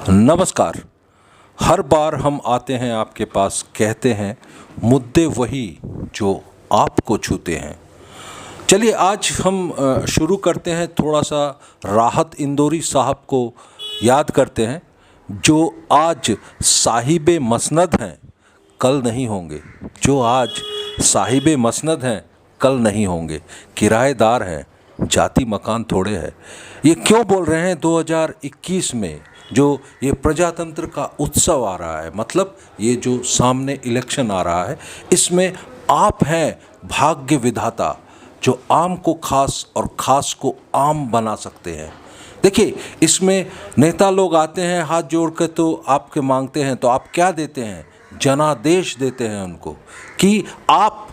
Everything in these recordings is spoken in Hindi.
नमस्कार। हर बार हम आते हैं आपके पास, कहते हैं मुद्दे वही जो आपको छूते हैं। चलिए आज हम शुरू करते हैं, थोड़ा सा राहत इंदौरी साहब को याद करते हैं जो आज साहिबे मसनद हैं, कल नहीं होंगे। जो आज साहिबे मसनद हैं, कल नहीं होंगे। किराएदार हैं, जाति मकान थोड़े है। ये क्यों बोल रहे हैं 2021 में जो ये प्रजातंत्र का उत्सव आ रहा है, मतलब ये जो सामने इलेक्शन आ रहा है, इसमें आप हैं भाग्य विधाता जो आम को खास और खास को आम बना सकते हैं। देखिए, इसमें नेता लोग आते हैं, हाथ जोड़ कर तो आपके मांगते हैं, तो आप क्या देते हैं? जनादेश देते हैं उनको कि आप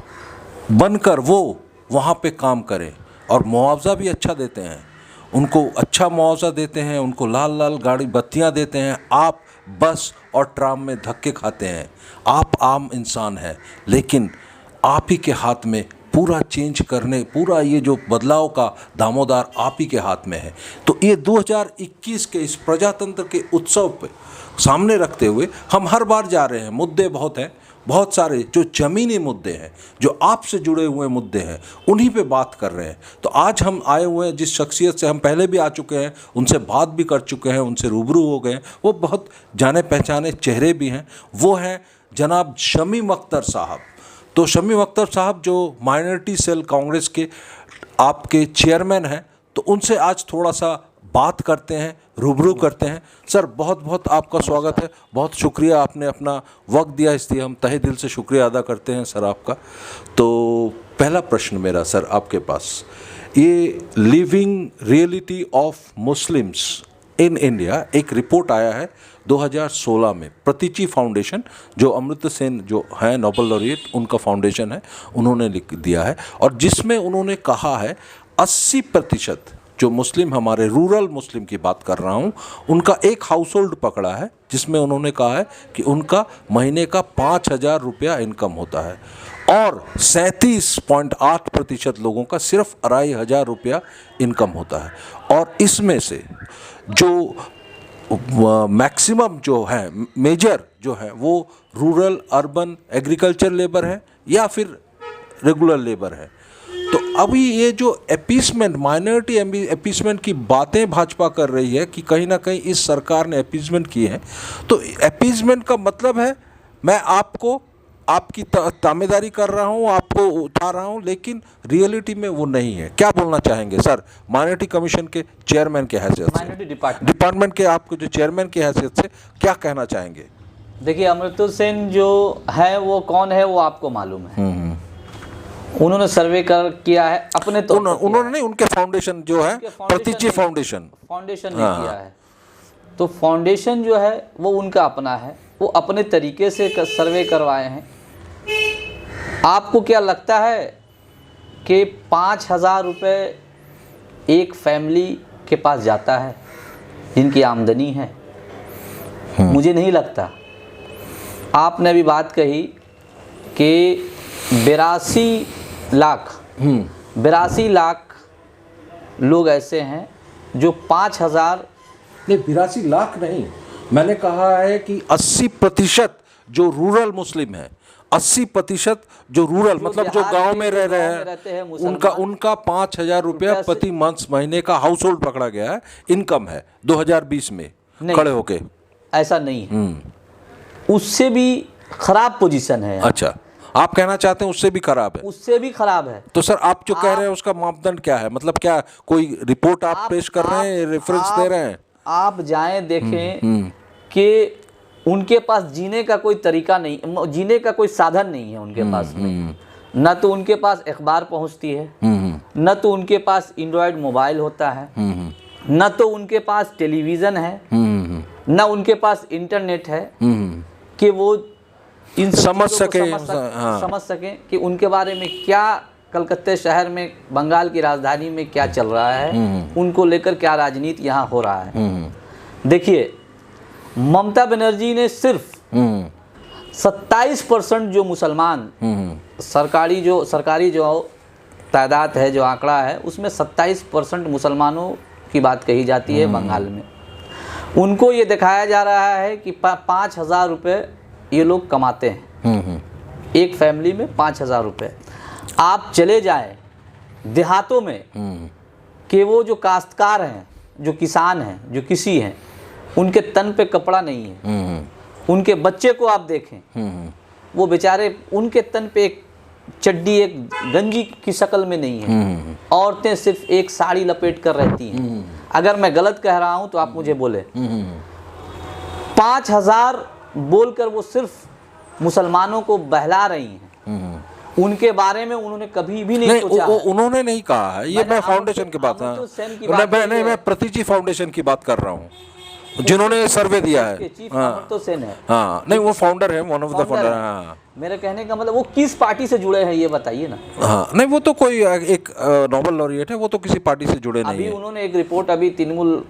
बनकर वो वहाँ पे काम करें, और मुआवजा भी अच्छा देते हैं उनको, अच्छा मुआवजा देते हैं उनको, लाल लाल गाड़ी बत्तियां देते हैं। आप बस और ट्राम में धक्के खाते हैं। आप आम इंसान हैं, लेकिन आप ही के हाथ में पूरा चेंज करने, पूरा ये जो बदलाव का दामोदार आप ही के हाथ में है। तो ये 2021 के इस प्रजातंत्र के उत्सव पे सामने रखते हुए हम हर बार जा रहे हैं। मुद्दे बहुत हैं, बहुत सारे जो ज़मीनी मुद्दे हैं, जो आपसे जुड़े हुए मुद्दे हैं, उन्हीं पे बात कर रहे हैं। तो आज हम आए हुए हैं जिस शख्सियत से हम पहले भी आ चुके हैं, उनसे बात भी कर चुके हैं, उनसे रूबरू हो गए हैं, वो बहुत जाने पहचाने चेहरे भी हैं। वो हैं जनाब शमीम अख्तर साहब। तो शमीम अख्तर साहब जो माइनॉरिटी सेल कांग्रेस के आपके चेयरमैन हैं, तो उनसे आज थोड़ा सा बात करते हैं, रूबरू करते हैं। सर, बहुत बहुत आपका स्वागत है। बहुत शुक्रिया, आपने अपना वक्त दिया, इसलिए हम तहे दिल से शुक्रिया अदा करते हैं सर आपका। तो पहला प्रश्न मेरा सर आपके पास, ये living reality of Muslims in India एक रिपोर्ट आया है 2016 में। प्रतीची फाउंडेशन, जो अमृत सेन जो हैं नोबेल लॉरिएट, उनका फाउंडेशन है, उन्होंने लिख दिया है, और जिसमें उन्होंने कहा है 80% जो मुस्लिम, हमारे रूरल मुस्लिम की बात कर रहा हूँ, उनका एक हाउस होल्ड पकड़ा है जिसमें उन्होंने कहा है कि उनका महीने का 5,000 रुपया इनकम होता है, और 37.8% लोगों का सिर्फ 2,500 रुपया इनकम होता है। और इसमें से जो मैक्सिमम जो है, मेजर जो है, वो रूरल अर्बन एग्रीकल्चर लेबर है या फिर रेगुलर लेबर है। तो अभी ये जो अपीसमेंट, माइनॉरिटी अपीसमेंट की बातें भाजपा कर रही है कि कहीं ना कहीं इस सरकार ने अपीसमेंट की है, तो अपीसमेंट का मतलब है मैं आपको आपकी तामेदारी कर रहा हूँ, आपको उठा रहा हूँ, लेकिन रियलिटी में वो नहीं है। क्या बोलना चाहेंगे सर, माइनॉरिटी कमीशन के चेयरमैन के हैसियत से, डिपार्टमेंट के आपको जो चेयरमैन की हैसियत से क्या कहना चाहेंगे? देखिए, अमृत सेन जो है वो कौन है वो आपको मालूम है। उन्होंने सर्वे किया है अपने तो उन्होंने नहीं, उनके फाउंडेशन जो है प्रतीची फाउंडेशन ने किया है। तो फाउंडेशन जो है वो उनका अपना है, वो अपने तरीके से सर्वे करवाए हैं। आपको क्या लगता है कि 5,000 रुपये एक फैमिली के पास जाता है जिनकी आमदनी है? मुझे नहीं लगता। आपने अभी बात कही कि 82 लाख लोग ऐसे हैं जो 5,000 नहीं, 82 लाख नहीं, मैंने कहा है कि 80% जो रूरल मुस्लिम है, 80% जो रूरल मतलब जो गांव में रह रहे हैं, उनका 5,000 रुपया प्रति मंथ महीने का हाउस होल्ड पकड़ा गया है, इनकम है 2020 में खड़े होके। ऐसा नहीं है, उससे भी खराब पोजीशन है। अच्छा, आप कहना चाहते हैं उससे भी खराब है? उससे भी खराब है। तो सर आप जो कह रहे हैं उसका मापदंड क्या है? मतलब क्या कोई रिपोर्ट आप पेश कर रहे हैं, रेफरेंस दे रहे हैं? आप जाएं देखें कि उनके पास जीने का कोई तरीका नहीं, जीने का कोई साधन नहीं है उनके पास में। न तो उनके पास अखबार पहुंचती है, न तो उनके पास एंड्रॉयड मोबाइल होता है, न तो उनके पास टेलीविज़न है, न उनके पास इंटरनेट है कि वो इन समझ सके कि उनके बारे में क्या, कलकत्ते शहर में, बंगाल की राजधानी में क्या चल रहा है, उनको लेकर क्या राजनीति यहाँ हो रहा है। देखिए, ममता बनर्जी ने सिर्फ 27% जो मुसलमान, सरकारी जो तादाद है, जो आंकड़ा है, उसमें 27% मुसलमानों की बात कही जाती है बंगाल में। उनको ये दिखाया जा रहा है कि 5,000 रुपये ये लोग कमाते हैं, एक फैमिली में 5,000 रुपये। आप चले जाएं देहातों में कि वो जो काश्तकार हैं, जो किसान हैं, जो कृषि हैं, उनके तन पे कपड़ा नहीं है। उनके बच्चे को आप देखें, वो बेचारे, उनके तन पे एक चड्डी, एक गंजी की शक्ल में नहीं है। औरतें सिर्फ एक साड़ी लपेट कर रहती हैं। अगर मैं गलत कह रहा हूं तो आप मुझे बोले। 5,000 बोलकर वो सिर्फ मुसलमानों को बहला रही हैं। उनके बारे में उन्होंने कभी भी नहीं सोचा। उन्होंने नहीं कहा है, ये मैं फाउंडेशन की बात, मैं प्रतीजी फाउंडेशन की बात कर रहा हूँ, जिन्होंने सर्वे दिया है। तो सेन है। हाँ, नहीं वो फाउंडर है, वन ऑफ द फाउंडर। हाँ, मेरे कहने का मतलब वो किस पार्टी से जुड़े हैं ये बताइए ना। हाँ, नहीं वो तो कोई एक नोबेल लॉरिएट है, वो तो किसी पार्टी से जुड़े नहीं है। अभी उन्होंने एक रिपोर्ट, अभी तृणमूल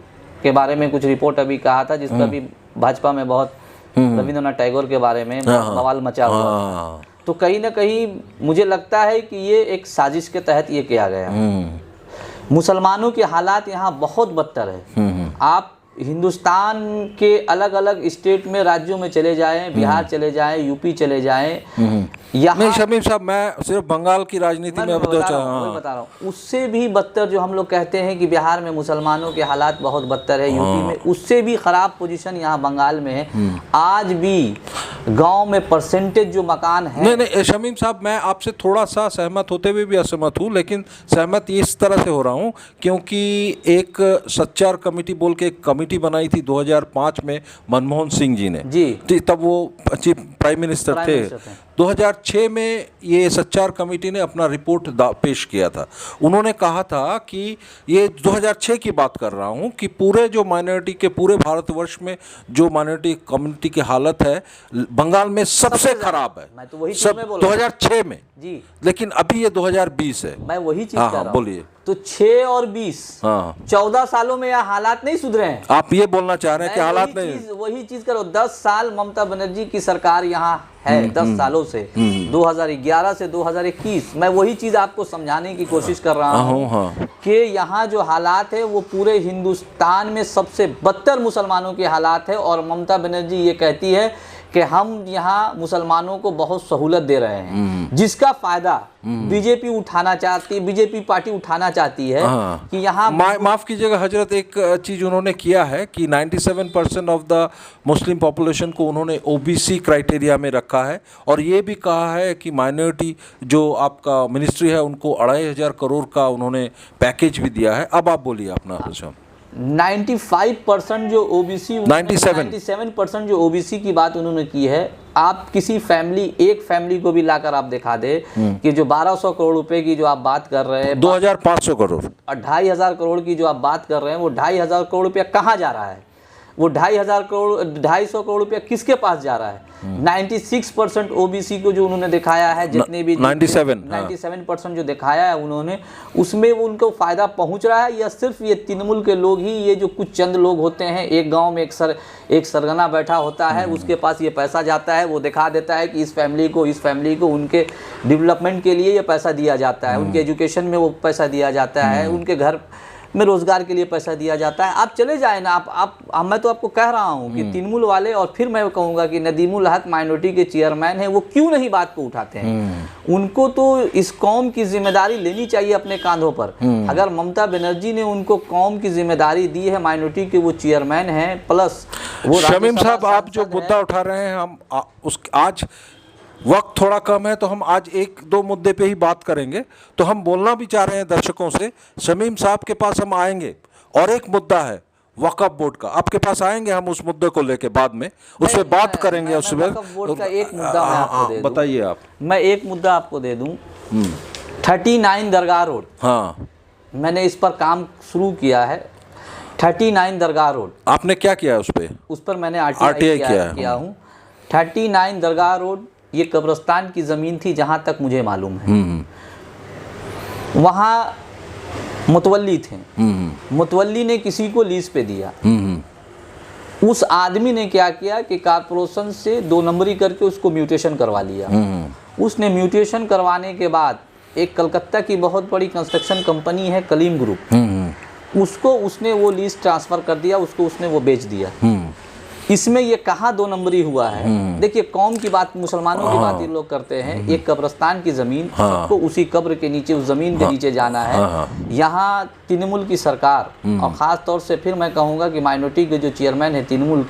के बारे में कुछ रिपोर्ट अभी कहा था, जिसका भी भाजपा में बहुत, रविंद्रनाथ टैगोर के बारे में बवाल मचा हुआ। तो कहीं ना कहीं मुझे लगता है कि ये एक साजिश के तहत ये किया गया। मुसलमानों के हालात यहाँ बहुत बदतर है। आप हिंदुस्तान के अलग अलग स्टेट में, राज्यों में चले जाएं, बिहार चले जाएं, यूपी चले जाएं, यहाँ नहीं शमीम साहब, मैं सिर्फ बंगाल की राजनीति में बता रहा हूँ, उससे भी बदतर जो हम लोग कहते हैं कि बिहार में मुसलमानों के हालात बहुत बदतर है, यूपी में उससे भी खराब पोजीशन यहाँ बंगाल में है। आज भी गांव में परसेंटेज जो मकान है। नहीं शमीम साहब, मैं आपसे थोड़ा सा सहमत होते हुए भी असहमत हूँ, लेकिन सहमत इस तरह से हो रहा हूँ क्योंकि एक सच्चार कमेटी बोल के एक कमेटी बनाई थी 2005 में मनमोहन सिंह जी ने जी, तब वो चीफ प्राइम मिनिस्टर थे। 2006 में ये सच्चार कमेटी ने अपना रिपोर्ट पेश किया था। उन्होंने कहा था कि ये 2006 की बात कर रहा हूँ कि पूरे जो माइनॉरिटी के, पूरे भारतवर्ष में जो माइनॉरिटी कम्युनिटी की हालत है बंगाल में सबसे खराब है। मैं तो वही सब 2006 में जी, लेकिन अभी ये 2020 है। मैं वही चीज कह रहा हूं। बोलिए। तो 6 और 20, 14 सालों में यह हालात नहीं सुधरे हैं। आप ये बोलना चाह रहे हैं कि हालात नहीं? वही चीज करो। 10 साल ममता बनर्जी की सरकार यहाँ है, 10 सालों से, 2011 से 2021। मैं वही चीज आपको समझाने की कोशिश कर रहा हूँ कि यहाँ जो हालात है वो पूरे हिंदुस्तान में सबसे बदतर मुसलमानों के हालात है। और ममता बनर्जी ये कहती है कि हम यहाँ मुसलमानों को बहुत सहूलत दे रहे हैं, जिसका फायदा बीजेपी उठाना चाहती है, बीजेपी पार्टी उठाना चाहती है कि यहाँ। माफ कीजिएगा हजरत, एक चीज उन्होंने किया है कि 97% ऑफ द मुस्लिम पॉपुलेशन को उन्होंने ओबीसी क्राइटेरिया में रखा है, और ये भी कहा है कि माइनॉरिटी जो आपका मिनिस्ट्री है उनको 2,500 करोड़ का उन्होंने पैकेज भी दिया है। अब आप बोलिए अपना कुछ। 95% जो ओबीसी, 97% जो ओबीसी की बात उन्होंने की है। आप किसी फैमिली, एक फैमिली को भी लाकर आप दिखा दे कि जो 1,200 करोड़ रुपए की जो आप बात कर रहे हैं, 2,500 करोड़ और 2,500 करोड़ की जो आप बात कर रहे हैं, वो 2,500 करोड़ रुपया कहाँ जा रहा है? वो 2,500 करोड़ रुपया किसके पास जा रहा है? 96% ओबीसी को जो उन्होंने दिखाया है, जितने भी 97% जो दिखाया है उन्होंने, उसमें वो उनको फायदा पहुंच रहा है या सिर्फ ये तृणमूल के लोग ही, ये जो कुछ चंद लोग होते हैं, एक गांव में एक सरगना बैठा होता है, उसके पास ये पैसा जाता है, वो दिखा देता है कि इस फैमिली को उनके डेवलपमेंट के लिए ये पैसा दिया जाता है, उनके एजुकेशन में वो पैसा दिया जाता है, उनके घर में रोजगार के लिए पैसा दिया जाता है। आप चले जाए ना, आप मैं तो आपको कह रहा हूं कि तृणमूल वाले, और फिर मैं कहूंगा कि नदीमुल हक माइनॉरिटी के चेयरमैन हैं, वो क्यों नहीं बात को उठाते हैं? उनको तो इस कौम की जिम्मेदारी लेनी चाहिए अपने कांधों पर। अगर ममता बनर्जी ने उनको कौम की जिम्मेदारी दी है, माइनॉरिटी के वो चेयरमैन हैं, प्लस वो शमीम साहब, आप जो मुद्दा उठा रहे हैं, हम आज वक्त थोड़ा कम है तो हम आज 1-2 मुद्दे पे ही बात करेंगे। तो हम बोलना भी चाह रहे हैं दर्शकों से, शमीम साहब के पास हम आएंगे, और एक मुद्दा है वक्फ बोर्ड का, आपके पास आएंगे हम उस मुद्दे को लेके बाद में, उस पर बात करेंगे। उस वक्फ बोर्ड का एक मुद्दा मैं आपको दे दूं, बताइए आप। मैं एक मुद्दा आपको दे दूं, 39 दरगाह रोड। हाँ, मैंने इस पर काम शुरू किया है। 39 दरगाह रोड, आपने क्या किया उस पर? मैंने आरटीआई किया हूँ। 39 दरगाह रोड ये कब्रिस्तान की ज़मीन थी, जहाँ तक मुझे मालूम है। वहाँ मुतवल्ली थे, मुतवल्ली ने किसी को लीज पे दिया। उस आदमी ने क्या किया कि कारपोरेशन से 2 नंबरी करके उसको म्यूटेशन करवा लिया। उसने म्यूटेशन करवाने के बाद एक कलकत्ता की बहुत बड़ी कंस्ट्रक्शन कंपनी है कलीम ग्रुप, उसको उसने वो लीज ट्रांसफर कर दिया, उसको उसने वो बेच दिया। इसमें ये कहाँ दो नंबरी हुआ है? देखिए, कौम की बात, मुसलमानों की बात ये लोग करते हैं, एक कब्रिस्तान की जमीन, सबको उसी कब्र के नीचे, उस जमीन के नीचे जाना है। यहाँ तृणमूल की सरकार, और ख़ास तौर से फिर मैं कहूँगा कि माइनॉरिटी के जो चेयरमैन है तृणमूल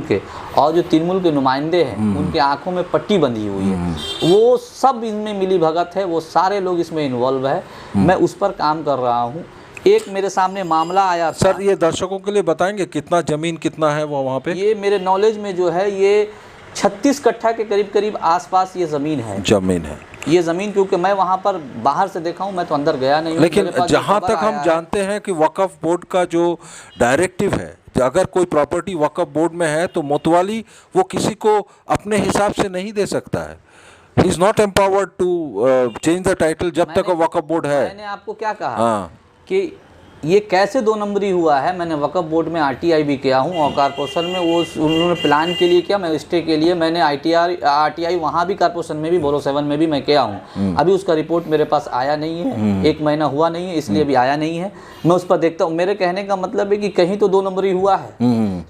के और जो तृणमूल के नुमाइंदे हैं, उनके आंखों में पट्टी बंधी हुई है। वो सब इनमें मिली भगत है, वो सारे लोग इसमें इन्वॉल्व है। मैं उस पर काम कर रहा हूँ। एक मेरे सामने मामला आया था। सर, ये दर्शकों के लिए बताएंगे कितना जमीन कितना है वो वहाँ पे? ये मेरे नॉलेज में जो है ये 36 कट्ठा के करीब आसपास ये ज़मीन है। ये ज़मीन, क्योंकि मैं वहाँ पर बाहर से देखा हूँ, मैं तो अंदर गया नहीं हूँ। लेकिन जहाँ तक हम जानते हैं कि वक्फ बोर्ड का जो डायरेक्टिव है, अगर कोई प्रॉपर्टी वक्फ बोर्ड में है तो मोतवाली वो किसी को अपने हिसाब से नहीं दे सकता है। He is not empowered to change the title जब तक वक्फ बोर्ड है। मैंने आपको क्या कहा कि ये कैसे दो नंबरी हुआ है? मैंने वक्फ बोर्ड में आरटीआई भी किया हूँ और कारपोरेशन में वो उन्होंने प्लान के लिए किया, मैं स्टे के लिए मैंने आरटीआई वहाँ भी, कारपोरेशन में भी, बोरो 7 में भी मैं किया हूँ। अभी उसका रिपोर्ट मेरे पास आया नहीं है, 1 महीना हुआ नहीं है, इसलिए अभी आया नहीं है। मैं उस पर देखता हूँ। मेरे कहने का मतलब है कि कहीं तो दो नंबरी हुआ है,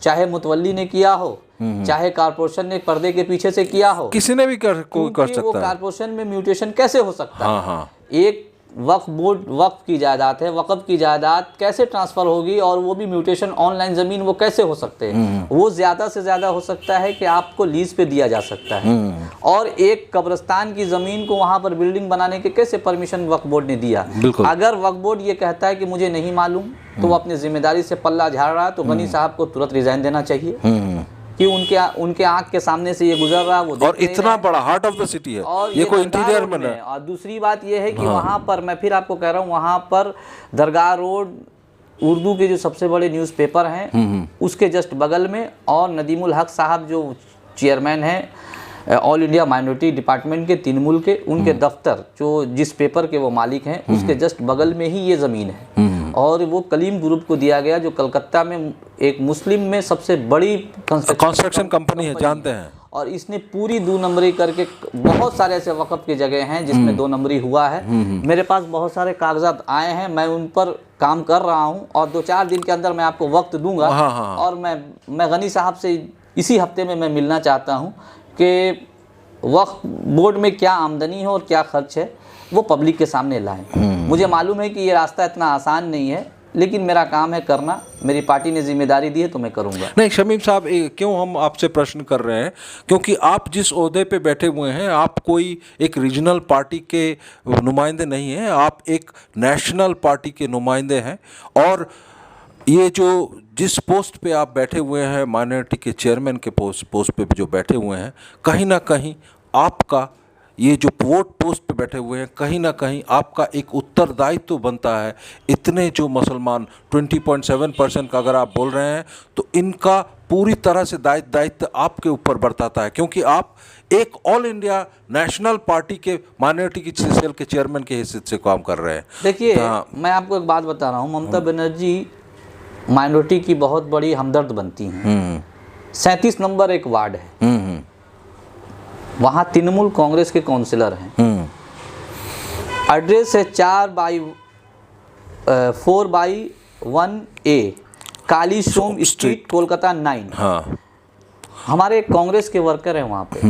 चाहे मुतवल्ली ने किया हो, चाहे कारपोरेशन ने पर्दे के पीछे से किया हो, किसी ने भी कर सकता है। वो कारपोरेशन में म्यूटेशन कैसे हो सकता है? एक वक्फ बोर्ड, वक्फ की जायदाद है, वक्फ की जायदाद कैसे ट्रांसफ़र होगी? और वो भी म्यूटेशन ऑनलाइन ज़मीन, वो कैसे हो सकते हैं? वो ज़्यादा से ज़्यादा हो सकता है कि आपको लीज पे दिया जा सकता है। और एक कब्रिस्तान की ज़मीन को वहाँ पर बिल्डिंग बनाने के कैसे परमिशन वक्फ बोर्ड ने दिया? अगर वक्फ बोर्ड ये कहता है कि मुझे नहीं मालूम, तो वो अपनी जिम्मेदारी से पल्ला झाड़ रहा है, तो गनी साहब को तुरंत रिजाइन देना चाहिए कि उनके आंख के सामने से ये गुजर रहा है। वो और इतना बड़ा हार्ट ऑफ द सिटी है, और ये कोई इंटीरियर में है। और दूसरी बात ये है कि वहाँ पर, मैं फिर आपको कह रहा हूँ, वहाँ पर दरगाह रोड, उर्दू के जो सबसे बड़े न्यूज़पेपर हैं उसके जस्ट बगल में, और नदीमुल हक साहब जो चेयरमैन हैं ऑल इंडिया माइनॉरिटी डिपार्टमेंट के तृणमूल के, उनके दफ्तर, जो जिस पेपर के वो मालिक हैं, उसके जस्ट बगल में ही ये ज़मीन है। और वो कलीम ग्रुप को दिया गया, जो कलकत्ता में एक मुस्लिम में सबसे बड़ी कंस्ट्रक्शन कंपनी है, जानते हैं। और इसने पूरी 2 नंबरी करके, बहुत सारे ऐसे वक़्फ़ की जगह हैं जिसमें 2 नंबरी हुआ है। मेरे पास बहुत सारे कागजात आए हैं, मैं उन पर काम कर रहा हूं, और 2-4 दिन के अंदर मैं आपको वक्त दूंगा। और मैं गनी साहब से इसी हफ्ते में मैं मिलना चाहता हूं कि वक्फ बोर्ड में क्या आमदनी है और क्या खर्च है, वो पब्लिक के सामने लाएं। मुझे मालूम है कि ये रास्ता इतना आसान नहीं है, लेकिन मेरा काम है करना। मेरी पार्टी ने जिम्मेदारी दी है तो मैं करूंगा। नहीं शमीम साहब, क्यों हम आपसे प्रश्न कर रहे हैं, क्योंकि आप जिस ओहदे पे बैठे हुए हैं, आप कोई एक रीजनल पार्टी के नुमाइंदे नहीं हैं, आप एक नेशनल पार्टी के नुमाइंदे हैं। और ये जो जिस पोस्ट पे आप बैठे हुए हैं, माइनॉरिटी के चेयरमैन के पोस्ट पे जो बैठे हुए हैं, कहीं ना कहीं आपका ये जो वोट पोस्ट पे बैठे हुए हैं, कहीं ना कहीं आपका एक उत्तरदायित्व तो बनता है। इतने जो मुसलमान 20.7% का अगर आप बोल रहे हैं, तो इनका पूरी तरह से दायित्व आपके ऊपर बरताता है, क्योंकि आप एक ऑल इंडिया नेशनल पार्टी के माइनॉरिटी की सेल के चेयरमैन के हैसियत से काम कर रहे हैं। देखिए, मैं आपको एक बात बता रहा हूँ, ममता बनर्जी माइनॉरिटी की बहुत बड़ी हमदर्द बनती हैं। 37 नंबर एक वार्ड है, वहाँ तृणमूल कांग्रेस के काउंसिलर हैं। एड्रेस है 4/1A काली सोम स्ट्रीट, कोलकाता 9। हमारे कांग्रेस के वर्कर हैं वहाँ पे।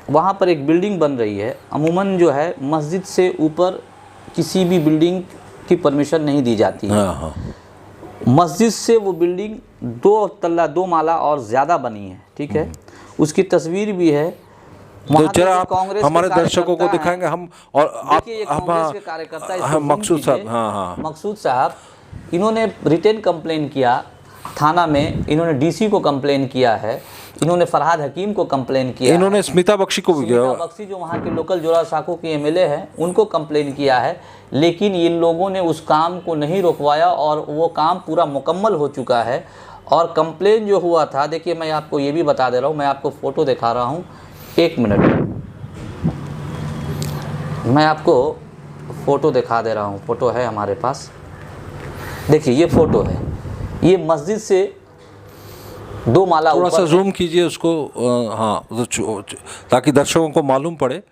वहाँ पर एक बिल्डिंग बन रही है। अमूमन जो है मस्जिद से ऊपर किसी भी बिल्डिंग की परमिशन नहीं दी जाती है। मस्जिद से वो बिल्डिंग 2 तल्ला 2 माला और ज़्यादा बनी है, ठीक है। उसकी तस्वीर भी है। तो जरा आप हमारे दर्शकों को दिखाएंगे हम, और आप कांग्रेस के कार्यकर्ता मकसूद साहब, मकसूद साहब, इन्होंने रिटेन कंप्लेन किया थाना में, इन्होंने डीसी को कंप्लेन किया है, इन्होंने फरहाद हकीम को कंप्लेन किया, इन्होंने स्मिता बख्शी को भी किया, स्मिता बख्शी जो वहाँ के लोकल जोड़ा साखो के एमएलए हैं, उनको कंप्लेन किया है। लेकिन इन लोगों ने उस काम को नहीं रुकवाया और वो काम पूरा मुकम्मल हो चुका है। और कंप्लेन जो हुआ था, देखिए मैं आपको ये भी बता दे रहा हूँ, मैं आपको फ़ोटो दिखा रहा हूँ, 1 मिनट मैं आपको फ़ोटो दिखा दे रहा हूँ। फ़ोटो है हमारे पास, देखिए ये फ़ोटो है, ये मस्जिद से 2 माला थोड़ा सा जूम कीजिए उसको, हाँ, ताकि दर्शकों को मालूम पड़े।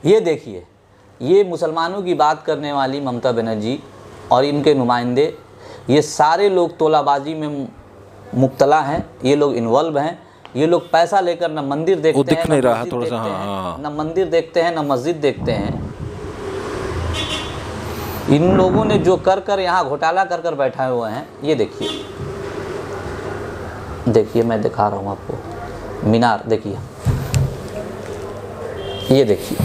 ये देखिए, ये मुसलमानों की बात करने वाली ममता बनर्जी और इनके नुमाइंदे, ये सारे लोग तोलाबाजी में मुब्तला हैं, ये लोग इन्वॉल्व हैं। ये लोग पैसा लेकर न मंदिर देखते हैं, दिख नहीं रहा थोड़ा सा, न मंदिर देखते हैं, न मस्जिद देखते हैं। इन लोगों ने जो कर कर यहाँ घोटाला कर कर बैठाए हुए हैं, ये देखिए, देखिए मैं दिखा रहा हूँ आपको, मीनार देखिए, ये देखिए,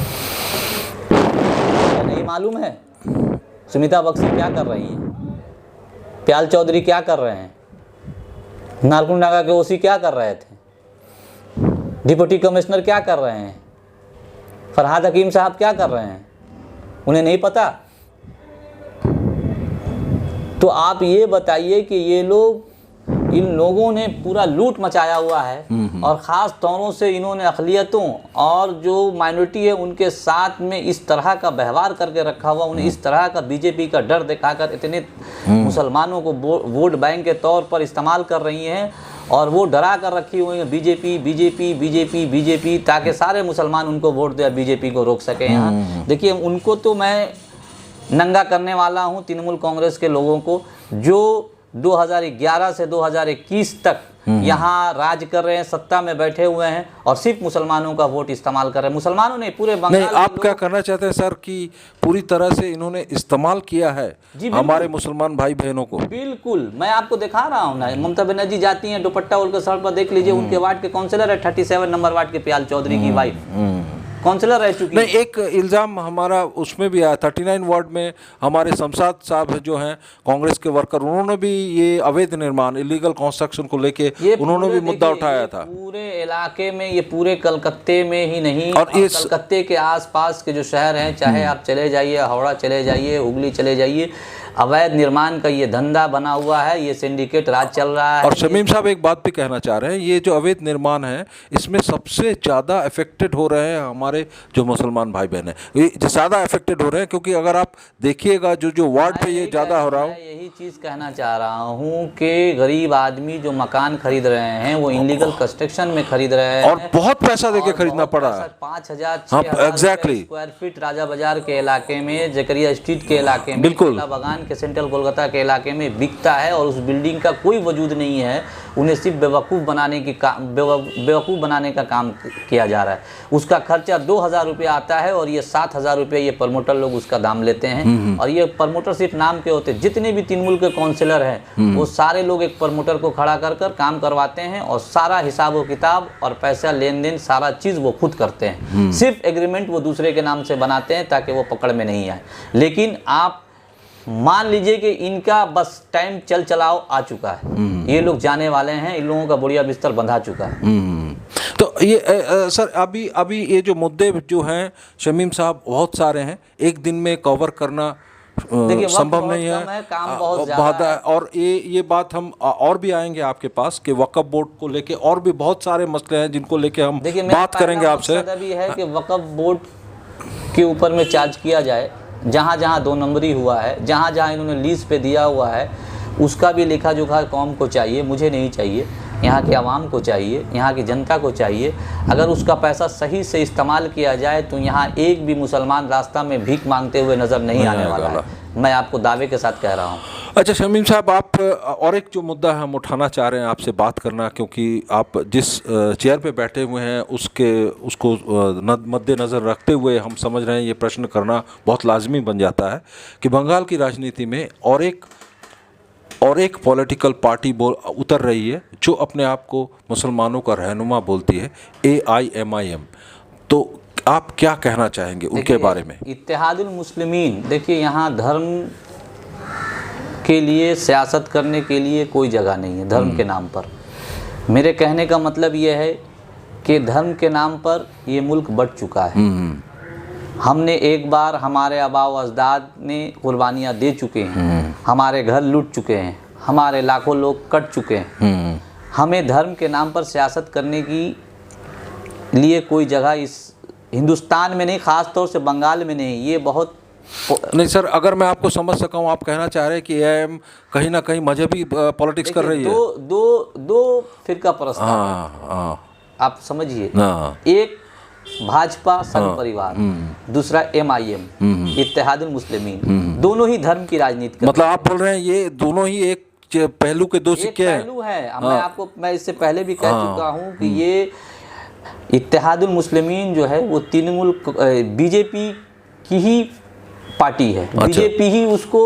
नहीं मालूम है सुमिता बख्शी क्या कर रही हैं, प्याल चौधरी क्या कर रहे हैं, नारकुंड नागा के ओसी क्या कर रहे थे, डिप्टी कमिश्नर क्या कर रहे हैं, फरहाद हकीम साहब क्या कर रहे हैं, उन्हें नहीं पता। तो आप ये बताइए कि ये लोग, इन लोगों ने पूरा लूट मचाया हुआ है, और ख़ास तौरों से इन्होंने अक़लियतों और जो माइनॉरिटी है उनके साथ में इस तरह का व्यवहार करके रखा हुआ, उन्हें इस तरह का बीजेपी का डर दिखाकर इतने मुसलमानों को वोट बैंक के तौर पर इस्तेमाल कर रही हैं, और वो डरा कर रखी हुई है बीजेपी बीजेपी बीजेपी बीजेपी, ताकि सारे मुसलमान उनको वोट दे, बीजेपी को रोक सकें। यहाँ देखिए, उनको तो मैं नंगा करने वाला हूँ, तृणमूल कांग्रेस के लोगों को, जो 2011 से 2021 तक यहाँ राज कर रहे हैं, सत्ता में बैठे हुए हैं, और सिर्फ मुसलमानों का वोट इस्तेमाल कर रहे हैं। मुसलमानों ने पूरे बंगाल नहीं, आप क्या करना चाहते हैं सर कि पूरी तरह से इन्होंने इस्तेमाल किया है हमारे मुसलमान भाई बहनों को? बिल्कुल, मैं आपको दिखा रहा हूँ ना, ममता बनर्जी जाती हैं दुपट्टा ओढ़ कर सड़क पर, देख लीजिए, उनके वार्ड के काउंसिलर है, 37 नंबर वार्ड के प्याल चौधरी की वाइफ काउंसिलर रह चुकी है। नहीं, एक इल्ज़ाम हमारा उसमें भी आया, 39 वार्ड में हमारे शमशाद साहब जो हैं कांग्रेस के वर्कर, उन्होंने भी ये अवैध निर्माण, इलीगल कंस्ट्रक्शन को लेके उन्होंने भी मुद्दा उठाया था। पूरे इलाके में, ये पूरे कलकत्ते में ही नहीं, और कलकत्ते के आसपास के जो शहर हैं, चाहे आप चले जाइए, हावड़ा चले जाइए, हुगली चले जाइए, अवैध निर्माण का ये धंधा बना हुआ है, ये सिंडिकेट राज चल रहा है। और शमीम साहब एक बात भी कहना चाह रहे हैं, ये जो अवैध निर्माण है इसमें सबसे ज़्यादा अफेक्टेड हो रहे हैं हमारे जो मुसलमान भाई बहन हैं, ये ज़्यादा अफेक्टेड हो रहे हैं, क्योंकि अगर आप देखिएगा जो वार्ड पे ये ज़्यादा हो रहा हो। यही चीज़ कहना चाह रहा हूँ कि गरीब आदमी जो मकान खरीद रहे हैं वो इलीगल कंस्ट्रक्शन में खरीद रहे हैं, और बहुत पैसा देके खरीदना पड़ा है, 5,000 स्क्वायर फीट राजा बाजार के इलाके में, जकरिया स्ट्रीट के इलाके में, बिल्कुल बगान के सेंट्रल कोलकाता के इलाके में बिकता है, और उस बिल्डिंग का कोई वजूद नहीं है। उन्हें सिर्फ बेवकूफ़ बनाने का काम किया जा रहा है। उसका खर्चा 2,000 रुपये आता है, और ये 7,000 रुपये ये प्रमोटर लोग उसका दाम लेते हैं। और ये प्रमोटर सिर्फ नाम के होते हैं, जितने भी तृणमूल के काउंसिलर हैं वो सारे लोग एक प्रमोटर को खड़ा कर कर काम करवाते हैं, और सारा हिसाब व किताब और पैसा लेन देन सारा चीज़ वो खुद करते हैं। सिर्फ एग्रीमेंट वो दूसरे के नाम से बनाते हैं ताकि वो पकड़ में नहीं आए। लेकिन आप मान लीजिए कि इनका बस टाइम चलाओ आ चुका है, ये लोग जाने वाले हैं, इन लोगों का बुढ़िया बिस्तर बंधा चुका है। तो ये सर अभी ये जो मुद्दे जो हैं शमीम साहब बहुत सारे हैं, एक दिन में कवर करना संभव नहीं है, काम बहुत ज़्यादा है। और ये बात हम और भी आएंगे आपके पास कि वक्फ बोर्ड को लेके और भी बहुत सारे मसले हैं जिनको लेके हम बात करेंगे आपसे। अभी है कि वक्फ बोर्ड के ऊपर में चार्ज किया जाए, जहाँ जहाँ 2 नंबरी हुआ है, जहाँ जहाँ इन्होंने लीज पे दिया हुआ है, उसका भी लेखा जोखा कौम को चाहिए, मुझे नहीं चाहिए, यहाँ के आवाम को चाहिए, यहाँ की जनता को चाहिए। अगर उसका पैसा सही से इस्तेमाल किया जाए तो यहाँ एक भी मुसलमान रास्ता में भीख मांगते हुए नज़र नहीं आने वाला है, मैं आपको दावे के साथ कह रहा हूँ। अच्छा शमीम साहब, आप और एक जो मुद्दा हम उठाना चाह रहे हैं आपसे बात करना, क्योंकि आप जिस चेयर पे बैठे हुए हैं उसको मद्देनज़र रखते हुए हम समझ रहे हैं ये प्रश्न करना बहुत लाजमी बन जाता है कि बंगाल की राजनीति में और एक पॉलिटिकल पार्टी उतर रही है जो अपने आप को मुसलमानों का रहनुमा बोलती है, AIMIM। तो आप क्या कहना चाहेंगे उनके बारे में? इत्तेहादुल मुस्लिमीन, देखिए यहाँ धर्म के लिए सियासत करने के लिए कोई जगह नहीं है धर्म के नाम पर। मेरे कहने का मतलब ये है कि धर्म के नाम पर ये मुल्क बट चुका है। हमने एक बार, हमारे आबा व अजदाद ने कुर्बानियाँ दे चुके हैं, हमारे घर लूट चुके हैं, हमारे लाखों लोग कट चुके हैं। हमें धर्म के नाम पर सियासत करने की लिए कोई जगह इस हिंदुस्तान में नहीं, ख़ास तौर से बंगाल में नहीं। ये बहुत नहीं सर, अगर मैं आपको समझ सका हूँ, आप कहना चाह रहे हैं कि AIM कहीं ना कहीं मजहबी पॉलिटिक्स कर रही है। दो फिरका परस्त, आप समझिए। एक भाजपा संघ परिवार, दूसरा MIM इत्तेहादुल मुस्लिमीन, दोनों ही धर्म की राजनीति करते मतलब आप बोल रहे हैं ये दोनों ही एक पहलू के दो सिक्के हैं। पहलू है। मैं इससे पहले भी कह चुका हूँ कि ये इत्तेहादुल मुस्लिमीन जो है वो तृणमूल बीजेपी की ही पार्टी है। बीजेपी ही उसको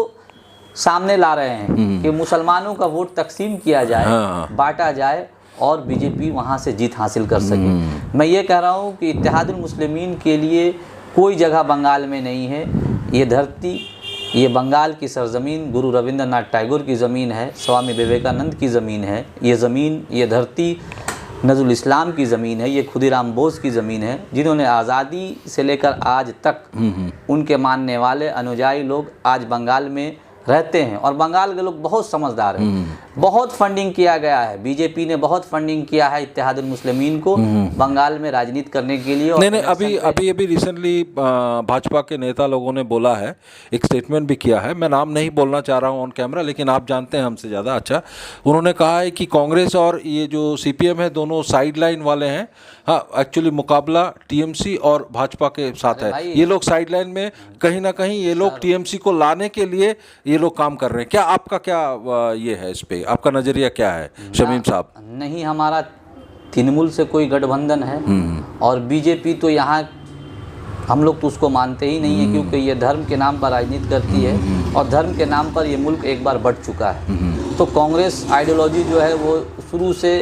सामने ला रहे हैं कि मुसलमानों का वोट तकसीम किया जाए, बांटा जाए और बीजेपी वहां से जीत हासिल कर सके। मैं ये कह रहा हूँ कि इत्तेहादुल मुस्लिमीन के लिए कोई जगह बंगाल में नहीं है। ये धरती, ये बंगाल की सरजमीन गुरु रविंद्रनाथ टैगोर की ज़मीन है, स्वामी विवेकानंद की ज़मीन है। ये ज़मीन, ये धरती नज़रुल इस्लाम की ज़मीन है, ये खुदीराम बोस की ज़मीन है, जिन्होंने आज़ादी से लेकर आज तक उनके मानने वाले अनुयायी लोग आज बंगाल में रहते हैं। और बंगाल के लोग बहुत समझदार हैं। बहुत फंडिंग किया गया है, बीजेपी ने बहुत फंडिंग किया है इत्तेहादुल मुस्लिमीन को बंगाल में राजनीति करने के लिए। नहीं, अभी रिसेंटली भाजपा के नेता लोगों ने बोला है, एक स्टेटमेंट भी किया है, मैं नाम नहीं बोलना चाह रहा हूं ऑन कैमरा, लेकिन आप जानते हैं हमसे ज़्यादा अच्छा। उन्होंने कहा है कि कांग्रेस और ये जो CPM है दोनों साइडलाइन वाले हैं। हाँ, एक्चुअली मुकाबला TMC और भाजपा के साथ है। ये लोग साइडलाइन में कहीं ना कहीं ये लोग TMC को लाने के लिए ये लोग काम कर रहे हैं। क्या आपका क्या ये है इस पे, आपका नजरिया क्या है शमीम साहब? नहीं, हमारा तृणमूल से कोई गठबंधन है और बीजेपी तो यहाँ हम लोग तो उसको मानते ही नहीं है, क्योंकि ये धर्म के नाम पर राजनीति करती है और धर्म के नाम पर ये मुल्क एक बार बढ़ चुका है। तो कांग्रेस आइडियोलॉजी जो है वो शुरू से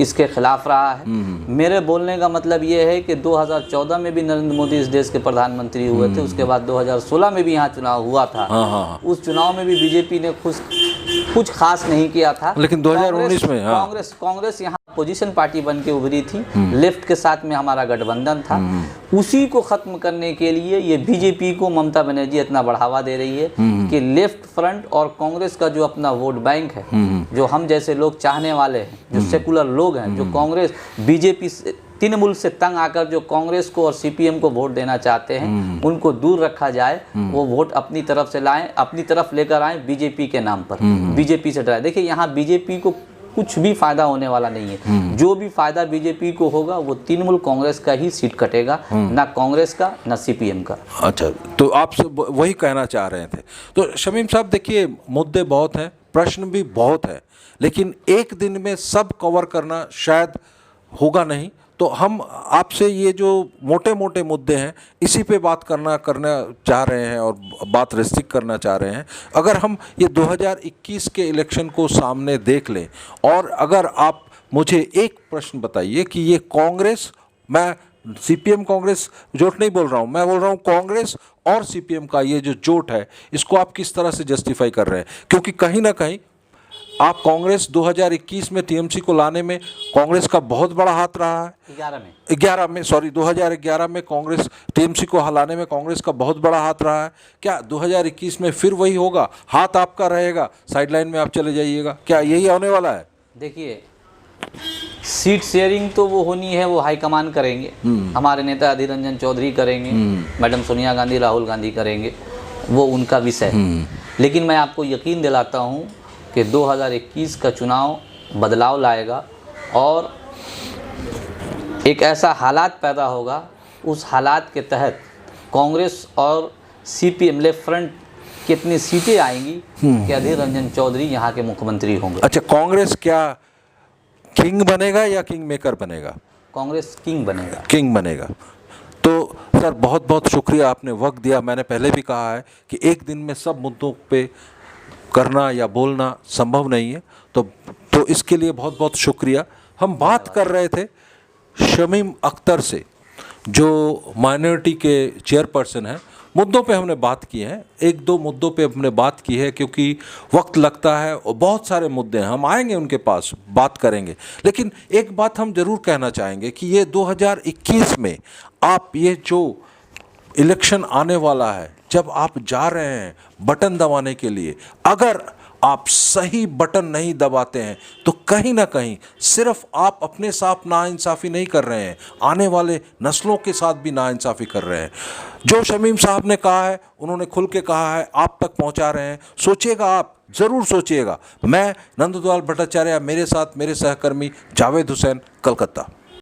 इसके खिलाफ रहा है। मेरे बोलने का मतलब ये है कि 2014 में भी नरेंद्र मोदी इस देश के प्रधानमंत्री हुए थे, उसके बाद 2016 में भी यहाँ चुनाव हुआ था। उस चुनाव में भी बीजेपी ने कुछ खास नहीं किया था, लेकिन 2019 में कांग्रेस यहाँ अपोजिशन पार्टी बन के उभरी थी। लेफ्ट के साथ में हमारा गठबंधन था। उसी को खत्म करने के लिए ये बीजेपी को ममता बनर्जी इतना बढ़ावा दे रही है कि लेफ्ट फ्रंट और कांग्रेस का जो अपना वोट बैंक है, जो हम जैसे लोग चाहने वाले हैं, जो सेकुलर लोग हैं, जो कांग्रेस बीजेपी तृणमूल से तंग आकर जो कांग्रेस को और CPM को वोट देना चाहते हैं, उनको दूर रखा जाए। वो वोट अपनी तरफ से लाएं, अपनी तरफ लेकर आएं बीजेपी के नाम पर, बीजेपी से डराएं। देखिए, यहाँ बीजेपी को कुछ भी फायदा होने वाला नहीं है। जो भी फायदा बीजेपी को होगा वो तृणमूल कांग्रेस का ही सीट कटेगा, ना कांग्रेस का ना CPM का। अच्छा, तो आप वही कहना चाह रहे थे। तो शमीम साहब देखिए, मुद्दे बहुत हैं, प्रश्न भी बहुत है, लेकिन एक दिन में सब कवर करना शायद होगा नहीं। तो हम आपसे ये जो मोटे मोटे मुद्दे हैं इसी पे बात करना चाह रहे हैं और बात रिस्ट्रिक्ट करना चाह रहे हैं। अगर हम ये 2021 के इलेक्शन को सामने देख लें, और अगर आप मुझे एक प्रश्न बताइए कि ये कांग्रेस, मैं CPM कांग्रेस जोट नहीं बोल रहा हूँ, मैं बोल रहा हूँ कांग्रेस और CPM का ये जो जोट है, इसको आप किस तरह से जस्टिफाई कर रहे हैं? क्योंकि कहीं ना कहीं आप कांग्रेस 2021 में TMC को लाने में कांग्रेस का बहुत बड़ा हाथ रहा है। 2011 में कांग्रेस TMC को हलाने में कांग्रेस का बहुत बड़ा हाथ रहा है। क्या 2021 में फिर वही होगा? हाथ आपका रहेगा, साइडलाइन में आप चले जाइएगा, क्या यही होने वाला है? देखिए, सीट शेयरिंग तो वो होनी है, वो हाईकमान करेंगे, हमारे नेता अधीर रंजन चौधरी करेंगे, मैडम सोनिया गांधी, राहुल गांधी करेंगे, वो उनका विषय है। लेकिन मैं आपको यकीन दिलाता हूँ कि 2021 का चुनाव बदलाव लाएगा और एक ऐसा हालात पैदा होगा, उस हालात के तहत कांग्रेस और CPM लेफ्ट फ्रंट कितनी सीटें आएंगी कि अधीर रंजन चौधरी यहाँ के मुख्यमंत्री होंगे। अच्छा, कांग्रेस क्या किंग बनेगा या किंग मेकर बनेगा? कांग्रेस किंग बनेगा। किंग बनेगा। तो सर बहुत बहुत शुक्रिया, आपने वक्त दिया। मैंने पहले भी कहा है कि एक दिन में सब मुद्दों पे करना या बोलना संभव नहीं है, तो इसके लिए बहुत बहुत शुक्रिया। हम बात कर रहे थे शमीम अख्तर से, जो माइनॉरिटी के चेयरपर्सन हैं। मुद्दों पे हमने बात की है, एक दो मुद्दों पे हमने बात की है, क्योंकि वक्त लगता है और बहुत सारे मुद्दे हैं, हम आएंगे उनके पास, बात करेंगे। लेकिन एक बात हम ज़रूर कहना चाहेंगे कि ये 2021 में आप ये जो इलेक्शन आने वाला है, जब आप जा रहे हैं बटन दबाने के लिए, अगर आप सही बटन नहीं दबाते हैं तो कहीं ना कहीं सिर्फ आप अपने साथ नाइंसाफ़ी नहीं कर रहे हैं, आने वाले नस्लों के साथ भी नाइंसाफ़ी कर रहे हैं। जो शमीम साहब ने कहा है, उन्होंने खुल के कहा है, आप तक पहुंचा रहे हैं। सोचिएगा, आप ज़रूर सोचिएगा। मैं नंदलाल भट्टाचार्य, मेरे साथ मेरे सहकर्मी जावेद हुसैन, कलकत्ता।